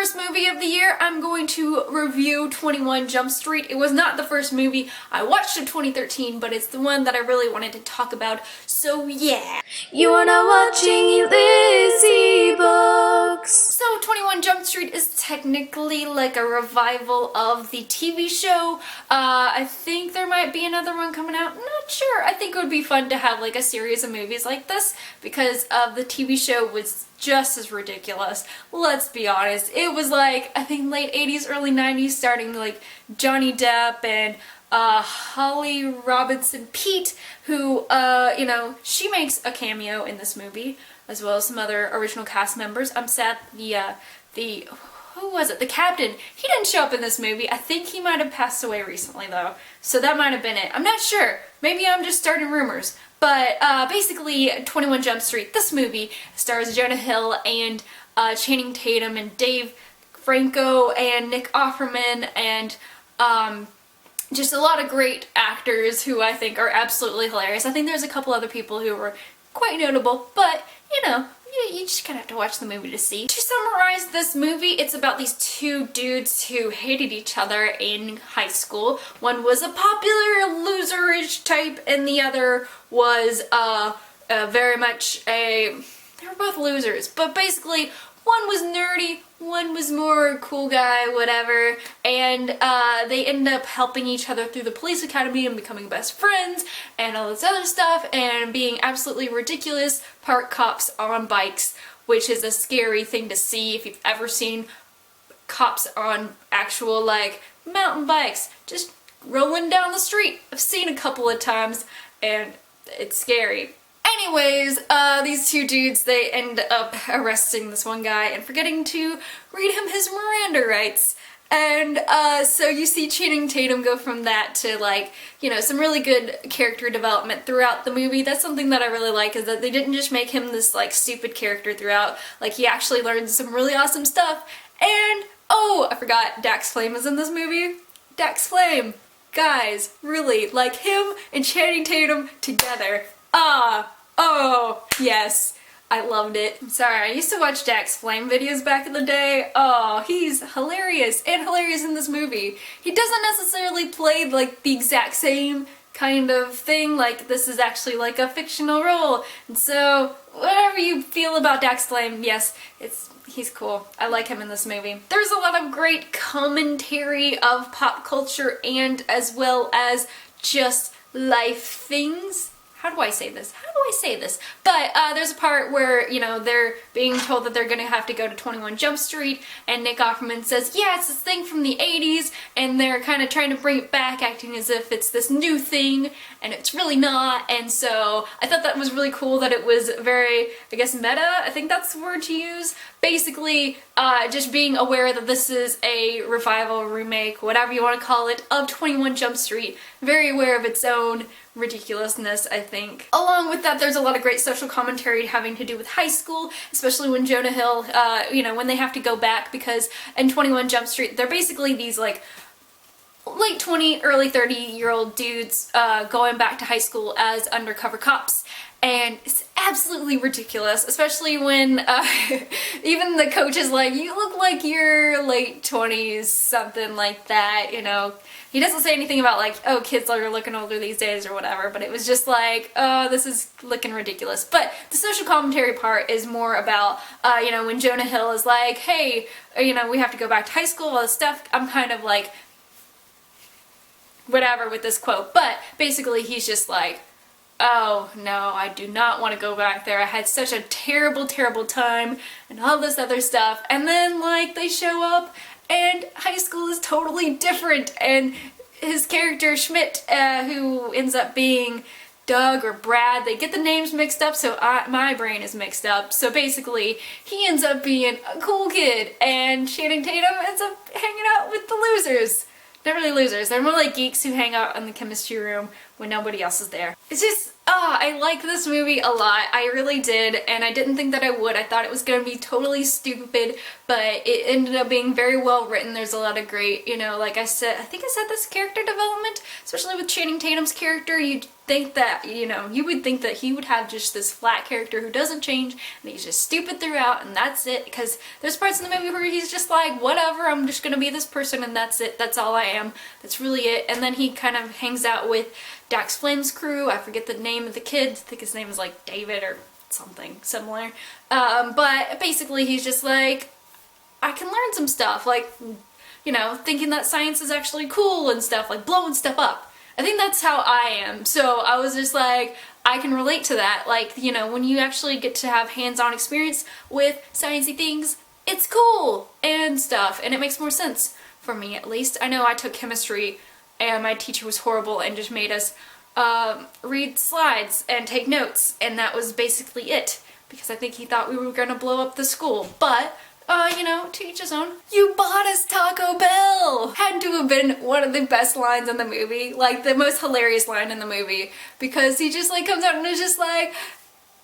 first movie of the year, I'm going to review 21 Jump Street. It was not the first movie I watched in 2013, but it's the one that I really wanted to talk about, so yeah. You are now watching Elizziebooks. So 21 Jump Street is technically like a revival of the TV show. I think there might be another one coming out, not sure. I think it would be fun to have like a series of movies like this because the TV show was just as ridiculous. Let's be honest. It was like, I think late 80s, early 90s, starting like Johnny Depp and Holly Robinson Pete, who, you know, she makes a cameo in this movie, as well as some other original cast members. I'm sad who was it? The captain. He didn't show up in this movie. I think he might have passed away recently though, so that might have been it. I'm not sure. Maybe I'm just starting rumors. But basically, 21 Jump Street, this movie, stars Jonah Hill and Channing Tatum and Dave Franco and Nick Offerman and just a lot of great actors who I think are absolutely hilarious. I think there's a couple other people who were quite notable, but you know, you just kind of have to watch the movie to see. To summarize this movie, it's about these two dudes who hated each other in high school. One was a popular loserish type and the other was very much they were both losers, but basically one was nerdy, one was more cool guy, whatever, and they end up helping each other through the police academy and becoming best friends and all this other stuff and being absolutely ridiculous park cops on bikes, which is a scary thing to see if you've ever seen cops on actual like mountain bikes just rolling down the street. I've seen a couple of times and it's scary. Anyways, these two dudes, they end up arresting this one guy and forgetting to read him his Miranda rights. And so you see Channing Tatum go from that to like, you know, some really good character development throughout the movie. That's something that I really like, is that they didn't just make him this like stupid character throughout. Like he actually learned some really awesome stuff. And, oh, I forgot, Dax Flame is in this movie. Dax Flame. Guys, really, like him and Channing Tatum together. Oh, yes. I loved it. I'm sorry, I used to watch Dax Flame videos back in the day. Oh, he's hilarious, and hilarious in this movie. He doesn't necessarily play like the exact same kind of thing, like this is actually like a fictional role. And so, whatever you feel about Dax Flame, yes, he's cool. I like him in this movie. There's a lot of great commentary of pop culture and as well as just life things. How do I say this? But there's a part where, you know, they're being told that they're gonna have to go to 21 Jump Street, and Nick Offerman says, yeah, it's this thing from the 80s, and they're kind of trying to bring it back, acting as if it's this new thing, and it's really not. And so I thought that was really cool that it was very, I guess, meta, I think that's the word to use. Basically, just being aware that this is a revival, remake, whatever you want to call it, of 21 Jump Street. Very aware of its own ridiculousness, I think. Along with that, there's a lot of great social commentary having to do with high school, especially when Jonah Hill, you know, when they have to go back, because in 21 Jump Street, they're basically these like late 20, early 30-year-old dudes going back to high school as undercover cops. And it's absolutely ridiculous, especially when even the coach is like, you look like you're late 20s, something like that, you know. He doesn't say anything about like, oh, kids are looking older these days or whatever, but it was just like, oh, this is looking ridiculous. But the social commentary part is more about, you know, when Jonah Hill is like, hey, you know, we have to go back to high school, all this stuff. I'm kind of like, whatever with this quote, but basically he's just like, oh no, I do not want to go back there. I had such a terrible, terrible time and all this other stuff. And then like they show up and high school is totally different, and his character Schmidt, who ends up being Doug or Brad, they get the names mixed up, so my brain is mixed up. So basically he ends up being a cool kid and Channing Tatum ends up hanging out with the losers. Not really losers, they're more like geeks who hang out in the chemistry room when nobody else is there. It's just, I like this movie a lot. I really did, and I didn't think that I would. I thought it was gonna be totally stupid, but it ended up being very well written. There's a lot of great, you know, like I said, I think I said this, character development, especially with Channing Tatum's character. You think that, you know, you would think that he would have just this flat character who doesn't change and he's just stupid throughout and that's it, because there's parts in the movie where he's just like, whatever, I'm just gonna be this person and that's it, that's all I am, that's really it. And then he kind of hangs out with Dax Flame's crew. I forget the name of the kid, I think his name is like David or something similar, but basically he's just like, I can learn some stuff, like, you know, thinking that science is actually cool and stuff, like blowing stuff up. I think that's how I am. So I was just like, I can relate to that. Like, you know, when you actually get to have hands-on experience with sciencey things, it's cool and stuff, and it makes more sense for me, at least. I know I took chemistry and my teacher was horrible and just made us read slides and take notes, and that was basically it, because I think he thought we were gonna blow up the school. But you know, to each his own. You bought us Taco Bell! Had to have been one of the best lines in the movie, like the most hilarious line in the movie, because he just like comes out and is just like,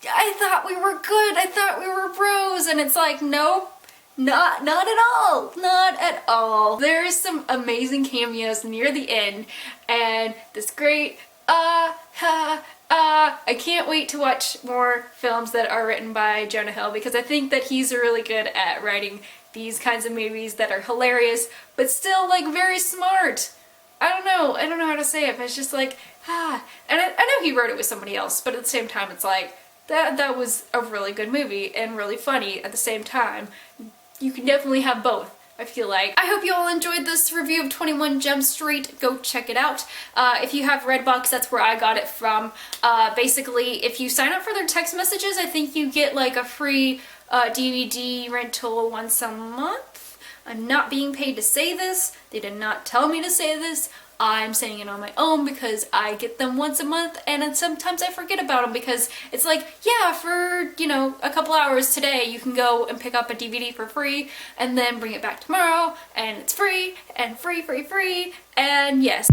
I thought we were good, I thought we were bros, and it's like, nope. Not at all. Not at all. There's some amazing cameos near the end, and this great I can't wait to watch more films that are written by Jonah Hill, because I think that he's really good at writing these kinds of movies that are hilarious, but still like very smart. I don't know how to say it, but it's just like, and I know he wrote it with somebody else, but at the same time it's like, that was a really good movie and really funny at the same time. You can definitely have both, I feel like. I hope you all enjoyed this review of 21 Jump Street. Go check it out. If you have Redbox, that's where I got it from. Basically, if you sign up for their text messages, I think you get like a free DVD rental once a month. I'm not being paid to say this. They did not tell me to say this. I'm saying it on my own because I get them once a month, and then sometimes I forget about them, because it's like, yeah, for, you know, a couple hours today you can go and pick up a DVD for free and then bring it back tomorrow and it's free and free, and yes.